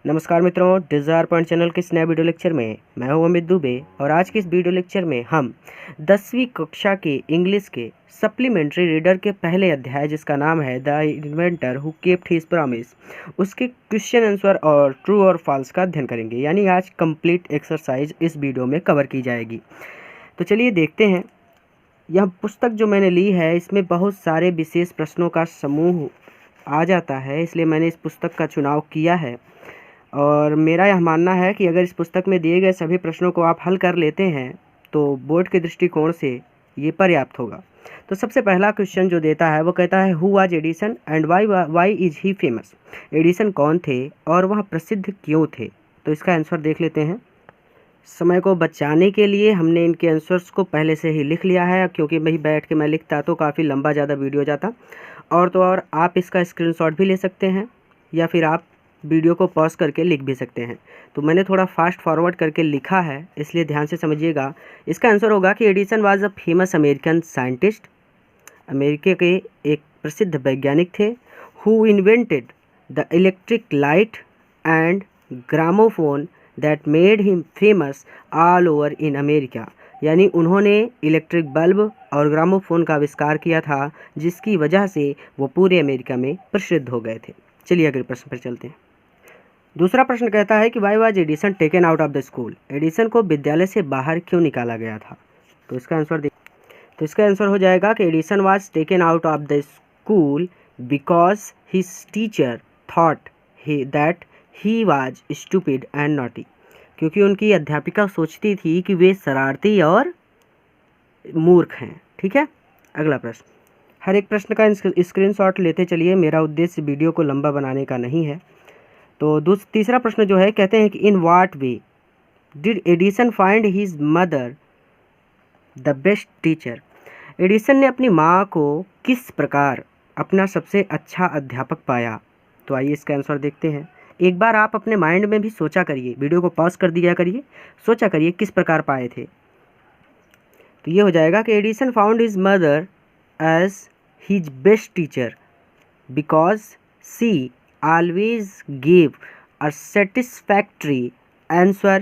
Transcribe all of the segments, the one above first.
नमस्कार मित्रों, desire point channel के इस नए वीडियो लेक्चर में मैं हूं अमित दुबे और आज के इस वीडियो लेक्चर में हम 10वीं कक्षा के इंग्लिश के सप्लीमेंट्री रीडर के पहले अध्याय जिसका नाम है the inventor who kept his promise उसके क्वेश्चन आंसर और ट्रू और फॉल्स का अध्ययन करेंगे। यानी आज कंप्लीट एक्सरसाइज इस वीडियो में कवर की जाएगी। तो चलिए देखते हैं। यह पुस्तक जो मैंने ली है इसमें बहुत सारे विशेष प्रश्नों का समूह आ जाता है, इसलिए मैंने इस पुस्तक का चुनाव किया है और मेरा यह मानना है कि अगर इस पुस्तक में दिए गए सभी प्रश्नों को आप हल कर लेते हैं तो बोर्ड के दृष्टिकोण से ये पर्याप्त होगा। तो सबसे पहला क्वेश्चन जो देता है वो कहता है who was Edison and why is he famous. Edison कौन थे और वह प्रसिद्ध क्यों थे। तो इसका आंसर देख लेते हैं। समय को बचाने के लिए हमने इनके आंसर्स को पहले से ही लिख लिया है, क्योंकि भाई बैठ के मैं लिखता तो काफ़ी लंबा ज़्यादा वीडियो जाता। और तो और आप इसका स्क्रीनशॉट भी ले सकते हैं या फिर आप वीडियो को पॉज करके लिख भी सकते हैं। तो मैंने थोड़ा फास्ट फॉरवर्ड करके लिखा है, इसलिए ध्यान से समझिएगा। इसका आंसर होगा कि Edison was a famous American scientist. America के एक प्रसिद्ध वैज्ञानिक थे। Who invented the electric light and gramophone that made him famous all over in America. यानी उन्होंने इलेक्ट्रिक बल्ब और ग्रामोफोन का आविष्कार किया था, जिसकी वजह से वो पूरे अमेरिका में प्रसिद्ध हो गए थे। चलिए अगले प्रश्न पर चलते हैं। दूसरा प्रश्न कहता है कि Y was Edison taken out of the school. Edison को विद्यालय से बाहर क्यों निकाला गया था। तो इसका आंसर हो जाएगा कि Edison was taken out of the school because his teacher thought that he was stupid and naughty. क्योंकि उनकी अध्यापिका सोचती थी कि वे शरारती और मूर्ख हैं। ठीक है, अगला प्रश्न। हर एक प्रश्न का स्क्रीनशॉट लेते चलिए, मेरा उद्देश्य वीडियो को लंबा बनाने का नहीं है। तो तीसरा प्रश्न जो है, कहते हैं कि in what way did Edison find his mother the best teacher. Edison ने अपनी माँ को किस प्रकार अपना सबसे अच्छा अध्यापक पाया। तो आइए इसका आंसर देखते हैं। एक बार आप अपने माइंड में भी सोचा करिए, वीडियो को पॉज कर दिया करिए, सोचा करिए किस प्रकार पाए थे। तो ये हो जाएगा कि Edison found his mother as his best teacher because she always gave a satisfactory answer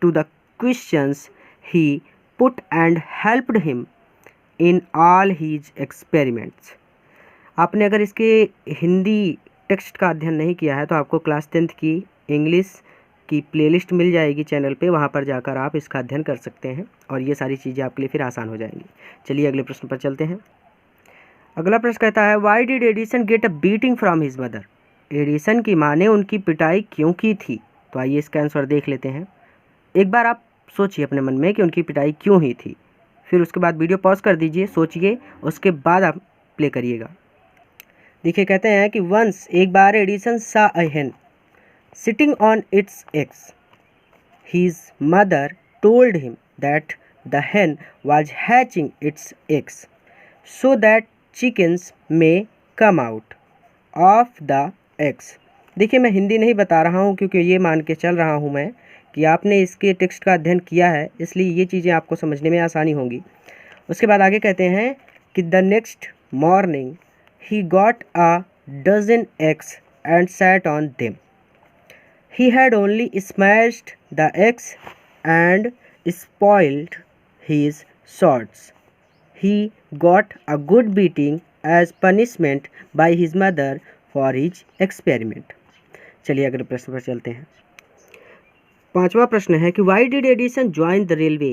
to the questions he put and helped him in all his experiments। आपने अगर इसके हिंदी टेक्स्ट का अध्ययन नहीं किया है तो आपको क्लास 10th की इंग्लिश की प्लेलिस्ट मिल जाएगी चैनल पे, वहाँ पर जाकर आप इसका अध्ययन कर सकते हैं और ये सारी चीज़ें आपके लिए फिर आसान हो जाएंगी। चलिए अगले प्रश्न पर चलते हैं। अगला प्रश्न कहता है why did Edison get a beating from his mother. Edison की माँ ने उनकी पिटाई क्यों की थी। तो आइए इसका आंसर देख लेते हैं। एक बार आप सोचिए अपने मन में कि उनकी पिटाई क्यों हुई थी, फिर उसके बाद वीडियो पॉज कर दीजिए, सोचिए, उसके बाद आप प्ले करिएगा। देखिए, कहते हैं कि वंस एक बार एडिसन सा अ hen sitting on it's eggs. His mother told him that the hen was hatching its eggs so that chickens may come out of the x. देखिए, मैं हिंदी नहीं बता रहा हूँ क्योंकि ये मान के चल रहा हूँ मैं कि आपने इसके टेक्स्ट का अध्ययन किया है, इसलिए ये चीज़ें आपको समझने में आसानी होंगी। उसके बाद आगे कहते हैं कि the next morning he got a dozen eggs and sat on them. He had only smashed the eggs and spoiled his shorts. He got a good beating as punishment by his mother for his experiment. चलिए अगले प्रश्न पर चलते हैं। पांचवा प्रश्न है कि why did Edison join the railway.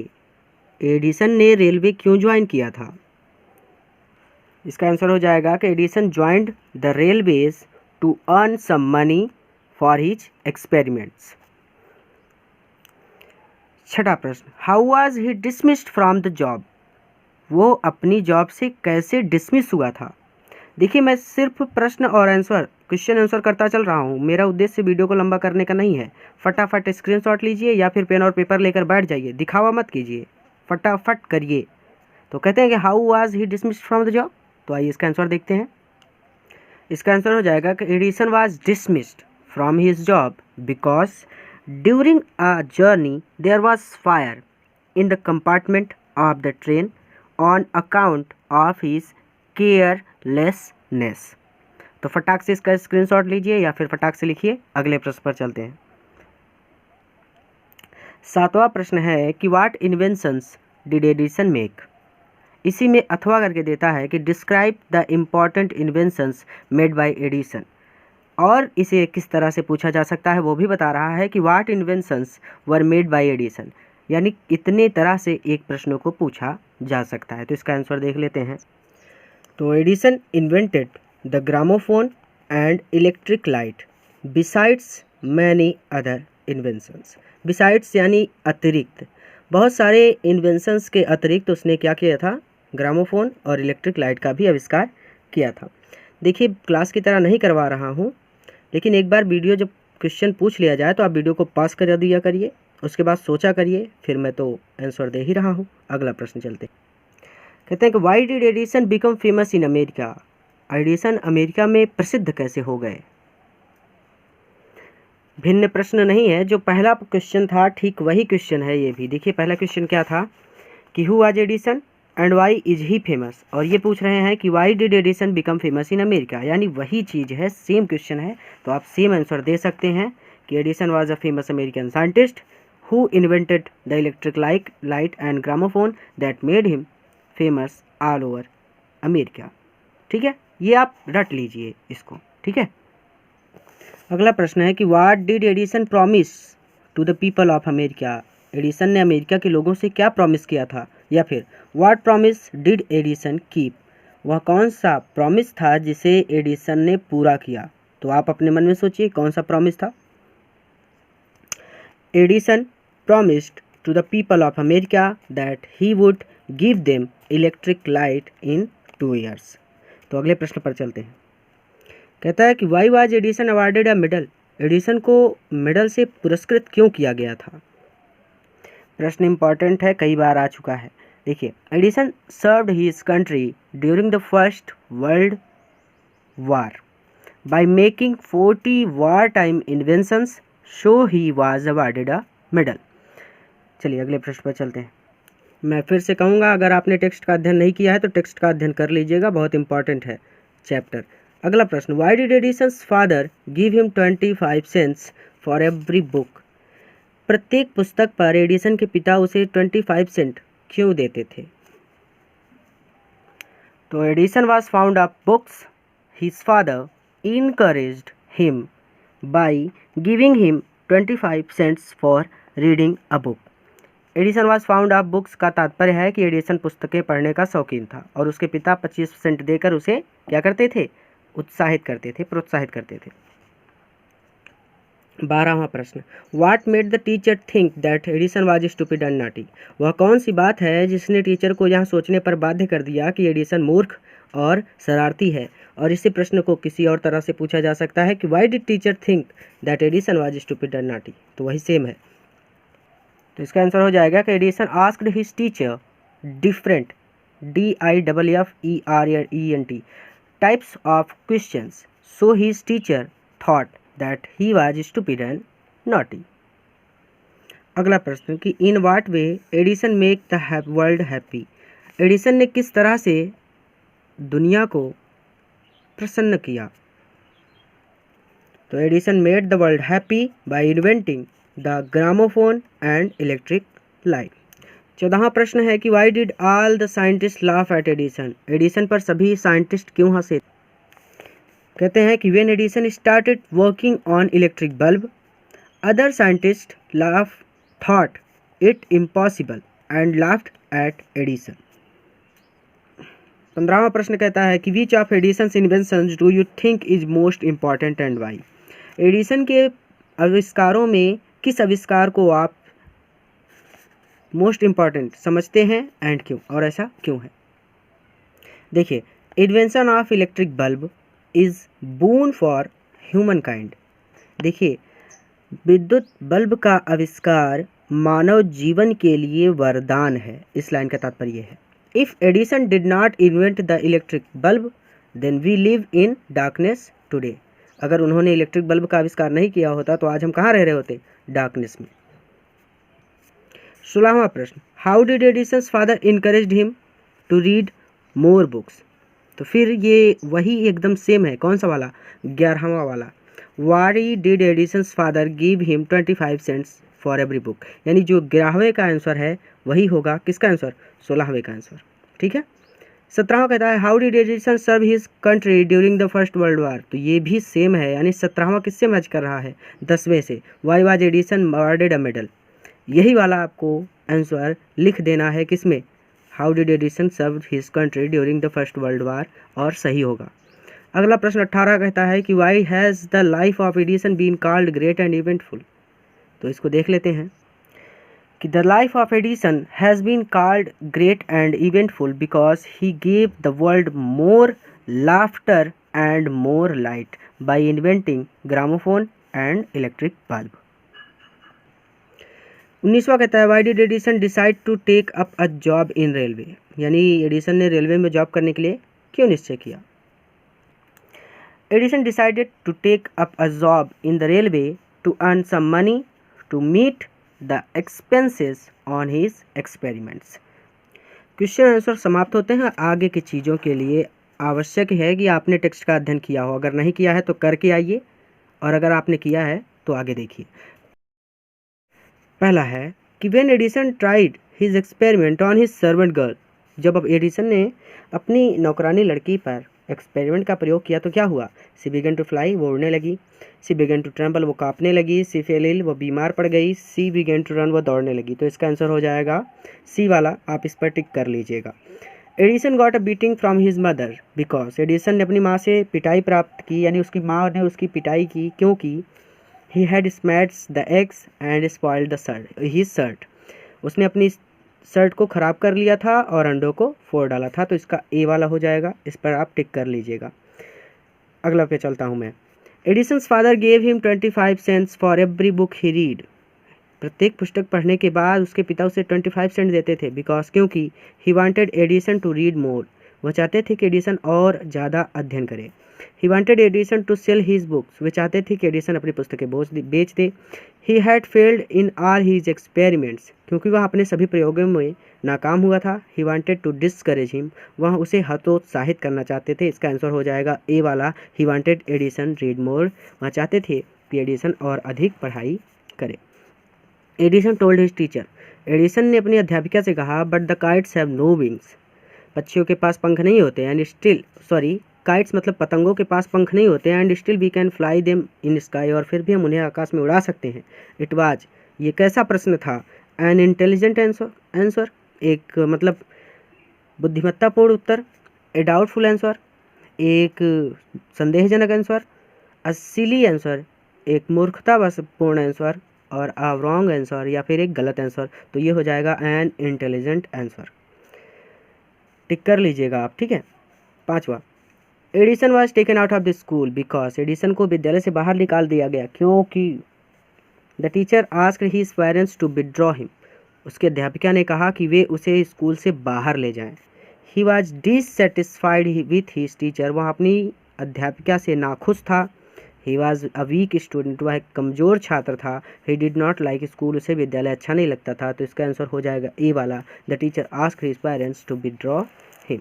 Edison ने रेलवे क्यों ज्वाइन किया था। इसका आंसर हो जाएगा कि Edison joined the railways to earn some money for his experiments. छठा प्रश्न, how was he dismissed from the job. वो अपनी जॉब से कैसे डिसमिस हुआ था। देखिए, मैं सिर्फ प्रश्न और आंसर, क्वेश्चन आंसर करता चल रहा हूँ। मेरा उद्देश्य वीडियो को लंबा करने का नहीं है। फटाफट स्क्रीनशॉट लीजिए या फिर पेन और पेपर लेकर बैठ जाइए, दिखावा मत कीजिए, फटाफट करिए। तो कहते हैं कि how was he dismissed from the job. तो आइए इसका आंसर देखते हैं। इसका आंसर हो जाएगा कि Edison was dismissed from his job because during a journey there was fire in the compartment of the train on account of his carelessness. तो फटाक से इसका स्क्रीनशॉट लीजिए या फिर फटाक से लिखिए। अगले प्रश्न पर चलते हैं। 7वां प्रश्न है कि what inventions did Edison make. इसी में अथवा करके देता है कि describe the important inventions made by Edison, और इसे किस तरह से पूछा जा सकता है वो भी बता रहा है कि what inventions were made by Edison, यानी इतने तरह से एक प्रश्न को पूछा जा सकता है। तो इसका आंसर देख लेते हैं। तो Edison invented the gramophone and electric light besides many other inventions. Besides यानी अतिरिक्त, बहुत सारे इन्वेंशंस के अतिरिक्त उसने क्या किया था, ग्रामोफोन और इलेक्ट्रिक लाइट का भी आविष्कार किया था। देखिए क्लास की तरह नहीं करवा रहा हूँ, लेकिन एक बार वीडियो जब क्वेश्चन पूछ लिया जाए तो आप वीडियो को पॉज कर दिया करिए, उसके बाद सोचा करिए, फिर मैं तो आंसर दे ही रहा हूँ। अगला प्रश्न चलते हैं। कहते हैं कि why did Edison become famous in America. Edison America में प्रसिद्ध कैसे हो गए। भिन्न प्रश्न नहीं है, जो पहला क्वेश्चन था ठीक वही क्वेश्चन है ये भी। देखिए पहला क्वेश्चन क्या था कि who was Edison and why is he famous, और ये पूछ रहे हैं कि why did Edison become famous in America, यानी वही चीज़ है, सेम क्वेश्चन है। तो आप सेम आंसर दे सकते हैं कि Edison was a famous American scientist who invented the electric light and gramophone that made him famous all over America. ठीक है, ये आप रट लीजिए इसको। ठीक है, अगला प्रश्न है कि what did Edison promise to the people of America. Edison ने अमेरिका के लोगों से क्या प्रॉमिस किया था, या फिर what promise did Edison keep, वह कौन सा प्रॉमिस था जिसे एडिसन ने पूरा किया। तो आप अपने मन में सोचिए कौन सा प्रॉमिस था। Edison promised to the people of America that he would give them electric light in 2 years। तो अगले प्रश्न पर चलते हैं। कहता है कि Y was Edison awarded a medal. Edison को मेडल से पुरस्कृत क्यों किया गया था। प्रश्न इंपॉर्टेंट है, कई बार आ चुका है। देखिए, Edison served his country during the first world war by making 40 war time inventions, so he was awarded a medal. चलिए अगले प्रश्न पर चलते हैं। मैं फिर से कहूँगा, अगर आपने टेक्स्ट का अध्ययन नहीं किया है तो टेक्स्ट का अध्ययन कर लीजिएगा, बहुत इंपॉर्टेंट है चैप्टर। अगला प्रश्न, Y did Edison's father give him 25 cents for every book. प्रत्येक पुस्तक पर एडिसन के पिता उसे 25 सेंट क्यों देते थे। तो Edison was found of books, his father encouraged him by giving him 25 cents for reading a book. Edison was found of books का तात्पर्य है कि एडिसन पुस्तकें पढ़ने का शौकीन था और उसके पिता 25 सेंट देकर उसे क्या करते थे, उत्साहित करते थे, प्रोत्साहित करते थे। 12वां प्रश्न, what made the teacher think that Edison was stupid and naughty. वह कौन सी बात है जिसने टीचर को यह सोचने पर बाध्य कर दिया कि एडिसन मूर्ख और शरारती है। और इसी प्रश्न को किसी और तरह से पूछा जा सकता है कि why did teacher think that Edison was stupid and naughty. तो वही सेम है। तो इसका आंसर हो जाएगा कि Edison asked his teacher different DIFFERENT types of questions, so his teacher thought that he was stupid and naughty. अगला प्रश्न कि in what way Edison make the world happy. Edison ने किस तरह से दुनिया को प्रसन्न किया। तो Edison made the world happy by inventing the gramophone and electric light. 14वां प्रश्न है कि why did all the scientist laugh at Edison. Edison पर सभी साइंटिस्ट क्यों हंसे। कहते हैं कि when Edison started working on electric bulb, other scientist laugh thought it impossible and laughed at Edison. 15वां प्रश्न कहता है कि which of Edison's inventions do you think is most important and why. Edison के आविष्कारों में किस आविष्कार को आप मोस्ट इम्पॉर्टेंट समझते हैं एंड क्यों, और ऐसा क्यों है। देखिए, invention of electric bulb is boon for human kind. देखिए, विद्युत बल्ब का आविष्कार मानव जीवन के लिए वरदान है। इस लाइन का तात्पर्य है, if Edison did not invent the electric bulb then we live in darkness today. अगर उन्होंने इलेक्ट्रिक बल्ब का आविष्कार नहीं किया होता तो आज हम कहाँ रह रहे होते, डार्कनेस में। 16वां प्रश्न, how did Edison's father encouraged him to read more books. तो फिर ये वही एकदम सेम है, कौन सा वाला, 11वां वाला। Why did Edison's father give him 25 cents for every book, यानी जो 11वें का आंसर है वही होगा किसका आंसर, 16वें का आंसर। ठीक है। 17वां कहता है how did Edison serve his country during the first world war, तो ये भी सेम है, यानी 17वां किससे मैच कर रहा है, 10वें से। Why was Edison awarded a medal, यही वाला आपको आंसर लिख देना है किसमें, how did Edison serve his country during the first world war, और सही होगा। अगला प्रश्न 18 कहता है कि why has the life of Edison been called great and eventful, तो इसको देख लेते हैं कि the life of Edison has been called great and eventful because he gave the world more laughter and more light by inventing gramophone and electric bulb. 19वां कहता है why did Edison decide to take up a job in railway, यानी Edison ने railway में job करने के लिए क्यों निश्चय किया। Edison decided to take up a job in the railway to earn some money to meet the expenses on his experiments. Question answer समाप्त होते हैं। आगे की चीज़ों के लिए आवश्यक है कि आपने टेक्स्ट का अध्ययन किया हो, अगर नहीं किया है तो करके आइए, और अगर आपने किया है तो आगे देखिए। पहला है कि when Edison tried his experiment on his servant girl, जब अब एडिसन ने अपनी नौकरानी लड़की पर एक्सपेरिमेंट का प्रयोग किया तो क्या हुआ, सी बिगन टू फ्लाई, वो उड़ने लगी, सी बिगन टू ट्रेम्बल, वो कांपने लगी, सी फेल इल, वो बीमार पड़ गई, सी बिगन टू रन, वो दौड़ने लगी। तो इसका आंसर हो जाएगा सी वाला, आप इस पर टिक कर लीजिएगा। Edison got a beating from his mother because, Edison ने अपनी माँ से पिटाई प्राप्त की, यानी उसकी माँ ने उसकी पिटाई की क्योंकि he had smashed the eggs and spoiled the shirt, his shirt, उसने अपनी शर्ट को ख़राब कर लिया था और अंडों को फोड़ डाला था। तो इसका ए वाला हो जाएगा, इस पर आप टिक कर लीजिएगा। अगला पे चलता हूँ मैं। Edison's father gave him 25 cents for every book he read, प्रत्येक पुस्तक पढ़ने के बाद उसके पिता उसे 25 सेंट देते थे बिकॉज, क्योंकि he wanted Edison to read more, वह चाहते थे कि एडिसन और ज़्यादा अध्ययन करे। He wanted Edison to sell his books, वे चाहते थे कि एडिसन अपनी पुस्तकें बेच दे। He had failed in all his experiments, क्योंकि वह अपने सभी प्रयोगों में नाकाम हुआ था। He wanted to discourage him, वह उसे हतोत्साहित करना चाहते थे। इसका आंसर हो जाएगा ए वाला, he wanted Edison read more, वह चाहते थे कि एडिसन और अधिक पढ़ाई करे। Edison told his teacher, Edison ने अपनी अध्यापिका से कहा but the kites have no wings, पक्षियों के पास पंख नहीं होते, एंड स्टिल, सॉरी काइट्स मतलब पतंगों के पास पंख नहीं होते, and still we can fly them in sky, और फिर भी हम उन्हें आकाश में उड़ा सकते हैं। इट वाज, ये कैसा प्रश्न था, एन इंटेलिजेंट आंसर, एक मतलब बुद्धिमत्तापूर्ण उत्तर, ए डाउटफुल आंसर, एक संदेहजनक आंसर, अ सिली आंसर, एक मूर्खतापूर्ण आंसर, और अ रॉन्ग आंसर, या फिर एक गलत आंसर। तो ये हो जाएगा एन इंटेलिजेंट आंसर, टिक कर लीजिएगा आप। ठीक है। 5वां, Edison was taken out of the school because, Edison को विद्यालय से बाहर निकाल दिया गया क्योंकि the teacher asked his parents to withdraw him, उसके अध्यापिका ने कहा कि वे उसे स्कूल से बाहर ले जाएं। He was dissatisfied with his teacher, वह अपनी अध्यापिका से नाखुश था। He was a weak student, वह एक कमज़ोर छात्र था। He did not like school, उसे विद्यालय अच्छा नहीं लगता था। तो इसका आंसर हो जाएगा ए वाला, the teacher asked his parents to withdraw him.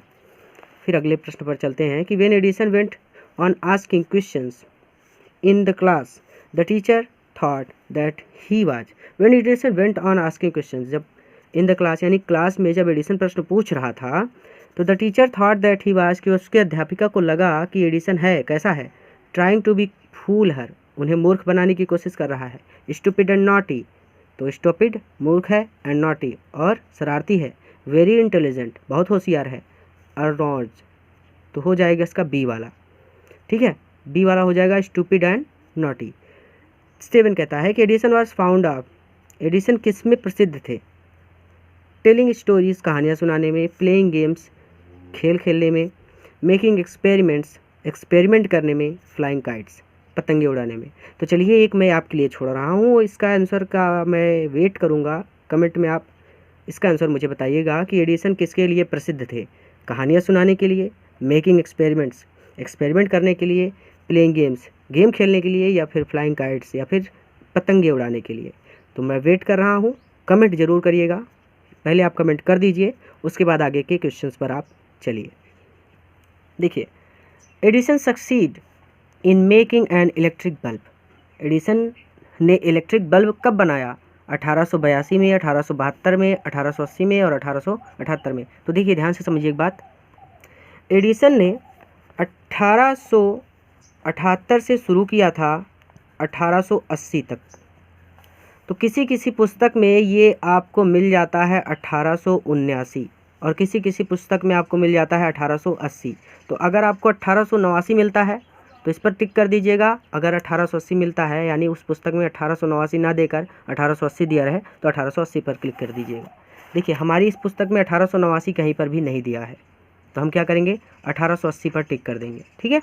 फिर अगले प्रश्न पर चलते हैं कि when Edison went on asking questions in the class the teacher thought that he was, when Edison went on asking questions, जब इन द क्लास यानी class में जब एडिसन प्रश्न पूछ रहा था तो the teacher thought that he was, कि उसके अध्यापिका को लगा कि एडिसन है कैसा है, ट्राइंग टू बी फूल हर, उन्हें मूर्ख बनाने की कोशिश कर रहा है। स्टूपिड एंड नॉटी, तो स्टूपिड मूर्ख है, एंड नॉटी और शरारती है। वेरी इंटेलिजेंट, बहुत होशियार है। अरनॉज, तो हो जाएगा इसका बी वाला। ठीक है, बी वाला हो जाएगा स्टूपिड एंड नॉटी। 7 कहता है कि Edison was found of, Edison किस में प्रसिद्ध थे, टेलिंग स्टोरीज, कहानियाँ सुनाने में, प्लेइंग गेम्स, खेल खेलने में, मेकिंग एक्सपेरिमेंट्स, एक्सपेरिमेंट करने में, फ्लाइंग काइट्स, पतंगे उड़ाने में। तो चलिए एक मैं आपके लिए छोड़ रहा हूँ, इसका आंसर का मैं वेट करूँगा, कमेंट में आप इसका आंसर मुझे बताइएगा कि एडिसन किसके लिए प्रसिद्ध थे, कहानियाँ सुनाने के लिए, मेकिंग एक्सपेरिमेंट्स, एक्सपेरिमेंट करने के लिए, प्लेइंग गेम्स, गेम खेलने के लिए, या फिर फ्लाइंग काइट्स, या फिर पतंगे उड़ाने के लिए। तो मैं वेट कर रहा हूँ, कमेंट ज़रूर करिएगा। पहले आप कमेंट कर दीजिए, उसके बाद आगे के क्वेश्चंस पर आप चलिए। देखिए, Edison succeed in making an electric bulb. Edison ने इलेक्ट्रिक बल्ब कब बनाया? 1882 में, 1872 में, 1880 में और 1878 में। तो देखिए ध्यान से समझिए एक बात, एडिसन ने 1878 से शुरू किया था 1880 तक। तो किसी किसी पुस्तक में ये आपको मिल जाता है 1879 और किसी किसी पुस्तक में आपको मिल जाता है 1880। तो अगर आपको 1889 मिलता है तो इस पर टिक कर दीजिएगा। अगर 1880 मिलता है यानी उस पुस्तक में 1889 ना देकर 1880 दिया रहे तो 1880 पर क्लिक कर दीजिएगा। देखिए हमारी इस पुस्तक में 1889 कहीं पर भी नहीं दिया है, तो हम क्या करेंगे 1880 पर टिक कर देंगे। ठीक है,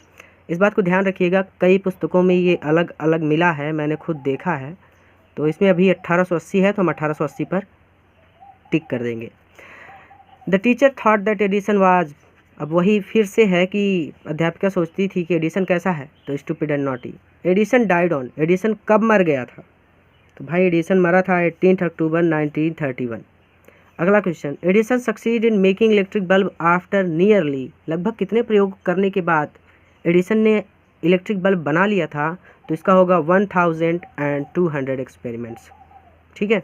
इस बात को ध्यान रखिएगा, कई पुस्तकों में ये अलग अलग मिला है, मैंने खुद देखा है। तो इसमें अभी 1880 है तो हम 1880 पर टिक कर देंगे। The teacher thought that Edison was, अब वही फिर से है कि अध्यापिका सोचती थी कि एडिसन कैसा है, तो stupid and naughty. Edison died on, Edison कब मर गया था? तो भाई एडिसन मरा था 18 अक्टूबर 1931। अगला question, Edison succeed in making electric bulb after nearly, लगभग कितने प्रयोग करने के बाद एडिसन ने इलेक्ट्रिक बल्ब बना लिया था? तो इसका होगा 1200 एक्सपेरिमेंट्स। ठीक है,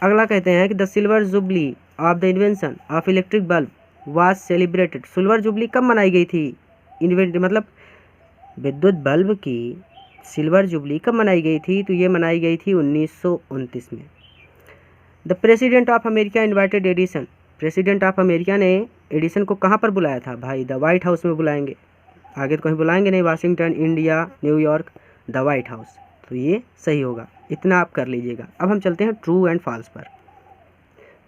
अगला कहते हैं कि the silver jubilee of the invention of electric bulb was celebrated. Silver jubilee कब मनाई गई थी? मतलब विद्युत बल्ब की सिल्वर जुबली कब मनाई गई थी? तो ये मनाई गई थी 1929 में। The president of America invited Edison, president of America ने एडिसन को कहाँ पर बुलाया था? भाई द वाइट हाउस में बुलाएंगे, आगे तो कहीं बुलाएंगे नहीं, Washington, India, New York, the white house. तो ये सही होगा, इतना आप कर लीजिएगा। अब हम चलते हैं ट्रू एंड फॉल्स पर।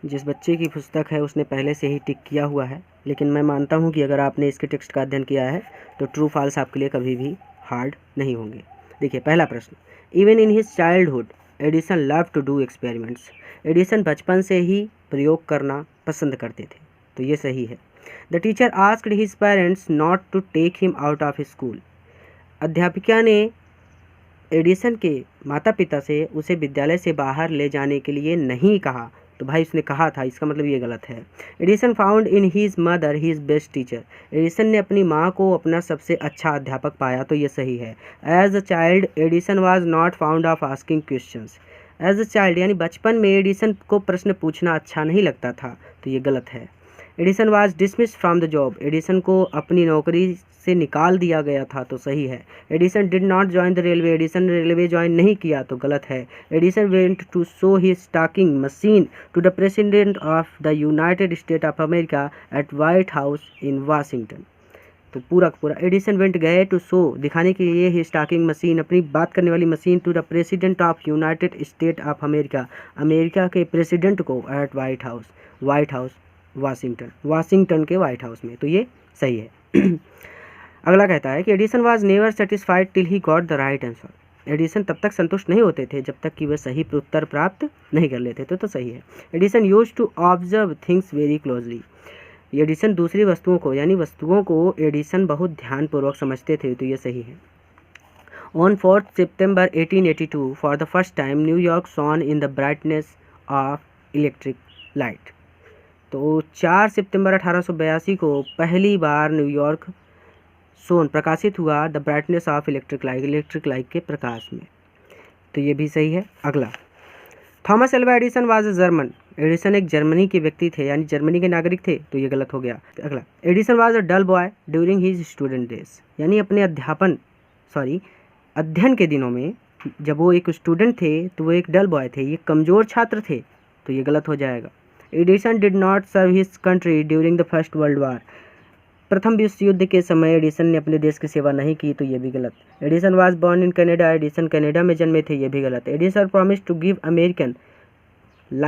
जिस बच्चे की पुस्तक है उसने पहले से ही टिक किया हुआ है, लेकिन मैं मानता हूँ कि अगर आपने इसके टेक्स्ट का अध्ययन किया है तो ट्रू फॉल्स आपके लिए कभी भी हार्ड नहीं होंगे। देखिए पहला प्रश्न, even in his childhood Edison love to do experiments. Edison बचपन से ही प्रयोग करना पसंद करते थे, तो ये सही है। The teacher asked his parents not to take him out of school. अध्यापिका ने एडिसन के माता पिता से उसे विद्यालय से बाहर ले जाने के लिए नहीं कहा, तो भाई उसने कहा था, इसका मतलब ये गलत है। Edison found in his mother his best teacher. Edison ने अपनी माँ को अपना सबसे अच्छा अध्यापक पाया, तो ये सही है। As a child Edison was not found of asking questions. As a child यानी बचपन में एडिसन को प्रश्न पूछना अच्छा नहीं लगता था, तो ये गलत है। Edison was dismissed from the job. Edison को अपनी नौकरी से निकाल दिया गया था, तो सही है। Edison did not join the railway. Edison ने रेलवे ज्वाइन नहीं किया, तो गलत है। Edison went to show his talking machine to the president of the United State of America at White House in Washington. तो पूरा का पूरा एडिसन वेंट गए टू शो, दिखाने के लिए हिज टाकिंग मशीन, अपनी बात करने वाली machine, to the president of United State of America, America के प्रेसिडेंट को, at White House Washington, Washington के वाइट हाउस में, तो ये सही है। अगला कहता है कि Edison was never satisfied till he got the right answer. Edison तब तक संतुष्ट नहीं होते थे जब तक कि वह सही उत्तर प्राप्त नहीं कर लेते थे, तो सही है। Edison used to observe things very closely. Edison दूसरी वस्तुओं को यानी वस्तुओं को एडिसन बहुत ध्यानपूर्वक समझते थे, तो ये सही है। On 4 September 1882 for the first time New York shone in the brightness of electric light. तो 4 सितंबर 1882 को पहली बार न्यूयॉर्क सोन प्रकाशित हुआ the brightness of electric light के प्रकाश में, तो ये भी सही है। अगला, Thomas Alva Edison was a German. Edison एक जर्मनी के व्यक्ति थे यानी जर्मनी के नागरिक थे, तो ये गलत हो गया। अगला, Edison was a dull boy during his student days, यानी अपने अध्ययन के दिनों में जब वो एक स्टूडेंट थे तो वो एक डल बॉय थे, ये कमज़ोर छात्र थे, तो ये गलत हो जाएगा। Edison did not serve his country during the first world War. प्रथम विश्व युद्ध के समय एडिसन ने अपने देश की सेवा नहीं की, तो ये भी गलत। Edison was born in Canada. Edison Canada में जन्मे थे, ये भी गलत। Edison promise to give American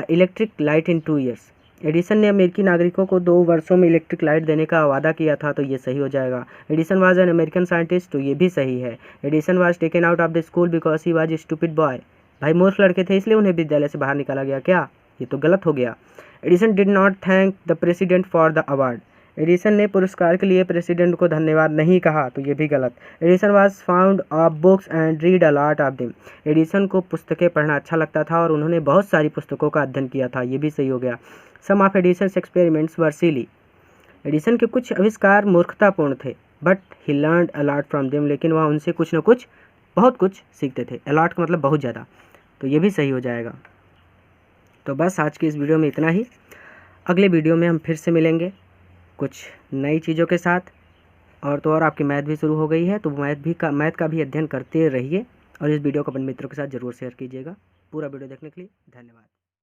electric light in 2 years। Edison ने अमेरिकी नागरिकों को 2 वर्षों में इलेक्ट्रिक लाइट देने का वादा किया था, तो ये सही हो जाएगा। Edison was an American scientist, तो ये भी सही है। Edison was taken out of the school because he was stupid boy. भाई मूर्ख लड़के थे इसलिए उन्हें विद्यालय से बाहर निकाला गया क्या? ये तो गलत हो गया। Edison did not thank the president for the award. Edison ने पुरस्कार के लिए प्रेसिडेंट को धन्यवाद नहीं कहा, तो ये भी गलत। Edison was found of books and read a lot of them. Edison को पुस्तकें पढ़ना अच्छा लगता था और उन्होंने बहुत सारी पुस्तकों का अध्ययन किया था, ये भी सही हो गया। Some of Edison's experiments were silly. Edison के कुछ आविष्कार मूर्खतापूर्ण थे, but he learned a lot from them, लेकिन वह उनसे कुछ न कुछ बहुत कुछ सीखते थे। अलॉट का मतलब बहुत ज़्यादा, तो ये भी सही हो जाएगा। तो बस आज की इस वीडियो में इतना ही। अगले वीडियो में हम फिर से मिलेंगे कुछ नई चीज़ों के साथ। और तो और आपकी मैथ भी शुरू हो गई है, तो मैथ का भी अध्ययन करते रहिए और इस वीडियो को अपने मित्रों के साथ ज़रूर शेयर कीजिएगा। पूरा वीडियो देखने के लिए धन्यवाद।